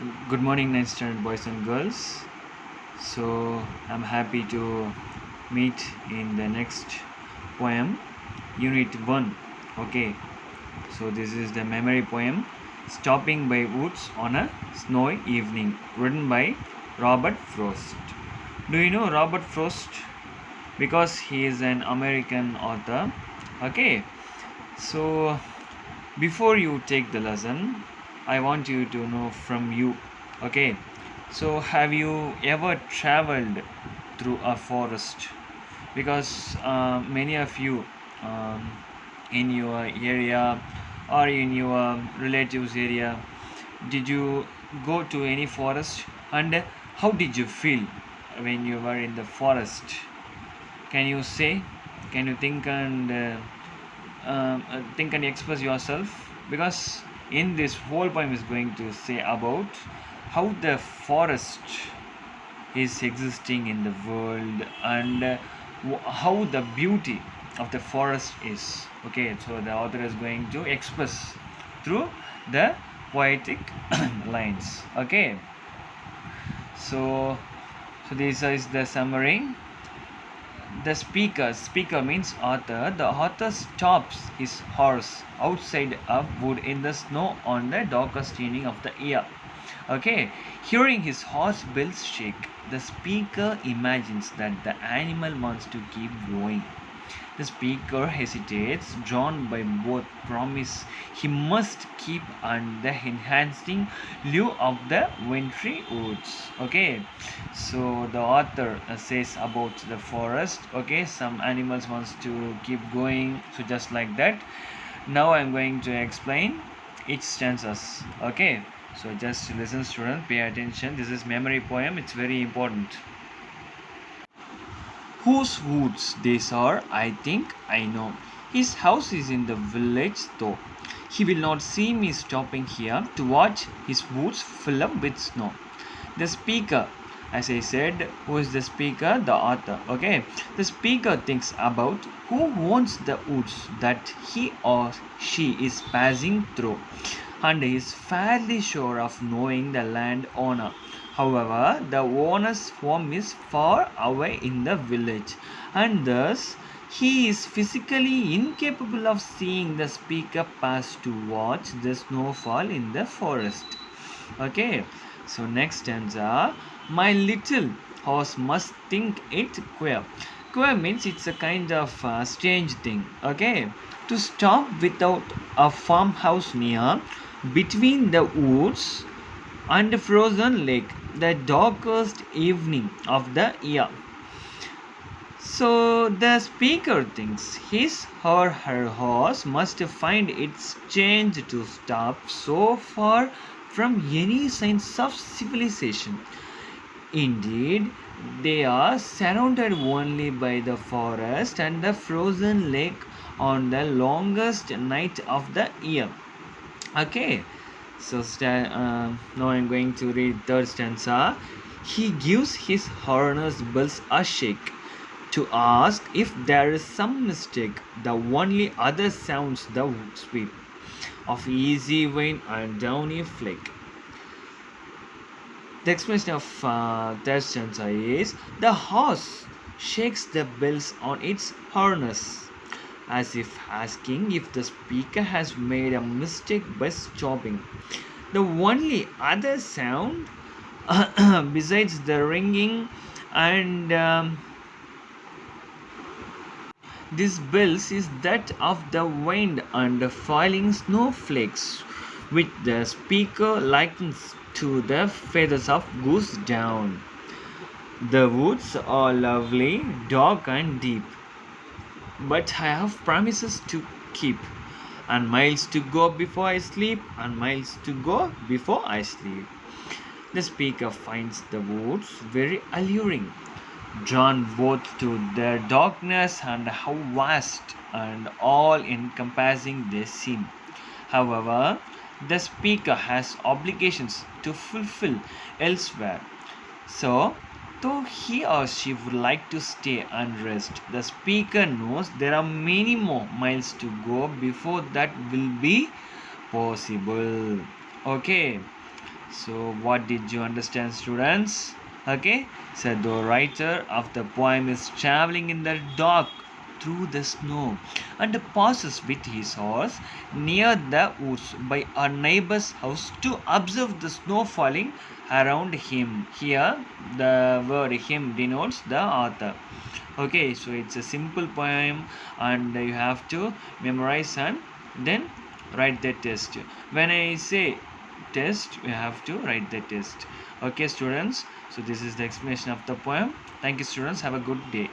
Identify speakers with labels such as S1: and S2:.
S1: Good morning, 9th standard boys and girls. So, I'm happy to meet in the next poem, Unit 1. Okay, so this is the memory poem Stopping by Woods on a Snowy Evening, written by Robert Frost. Do you know Robert Frost? Because he is an American author. Okay, so before you take the lesson, I want you to know from you. Okay, so have you ever traveled through a forest? Because many of you um, in your area or in your relatives area, did you go to any forest, and how did you feel when you were in the forest? Can you say? Can you think and express yourself? Because in this whole poem is going to say about how the forest is existing in the world, and how the beauty of the forest is. Okay, so the author is going to express through the poetic lines. Okay, so this is the summary. The speaker means author. The author stops his horse outside a wood in the snow on the darkest evening of the year. Okay, hearing his horse bells shake, the speaker imagines that the animal wants to keep going. The speaker hesitates, drawn by both promise he must keep and the enhancing lieu of the wintry woods. Okay, so the author says about the forest. Okay, some animals wants to keep going, so just like that. Now I'm going to explain each stanzas. Okay, so just listen, student, pay attention. This is memory poem. It's very important. Whose woods these are, I think I know. His house is in the village, though. He will not see me stopping here to watch his woods fill up with snow. The speaker, as I said, who is the speaker? The author. Okay. The speaker thinks about who owns the woods that he or she is passing through, and is fairly sure of knowing the landowner. However, the owner's home is far away in the village, and thus he is physically incapable of seeing the speaker pass to watch the snowfall in the forest. Okay, so next stanza. My little horse must think it queer. Queer means it's a kind of strange thing. Okay, to stop without a farmhouse near, between the woods and the frozen lake, the darkest evening of the year. So the speaker thinks his or her horse must find its change to stop so far from any signs of civilization. Indeed, they are surrounded only by the forest and the frozen lake on the longest night of the year. Okay, so now I'm going to read third stanza. He gives his harness bells a shake to ask if there is some mistake. The only other sounds the sweep of easy wind and downy flake. The explanation of third stanza is the horse shakes the bells on its harness as if asking if the speaker has made a mistake by stopping. The only other sound besides the ringing and these bells is that of the wind and the falling snowflakes, which the speaker likens to the feathers of goose down. The woods are lovely, dark and deep, but I have promises to keep, and miles to go before I sleep, and miles to go before I sleep. The speaker finds the woods very alluring, drawn both to their darkness and how vast and all encompassing they seem. However, the speaker has obligations to fulfill elsewhere. So, though he or she would like to stay and rest, the speaker knows there are many more miles to go before that will be possible. Okay, So, what did you understand, students? Okay, so the writer of the poem is traveling in the dark through the snow and passes with his horse near the woods by a neighbor's house to observe the snow falling around him. Here, the word him denotes the author. Okay, so it's a simple poem and you have to memorize and then write the test. When I say test, you have to write the test. Okay, students, so this is the explanation of the poem. Thank you, students. Have a good day.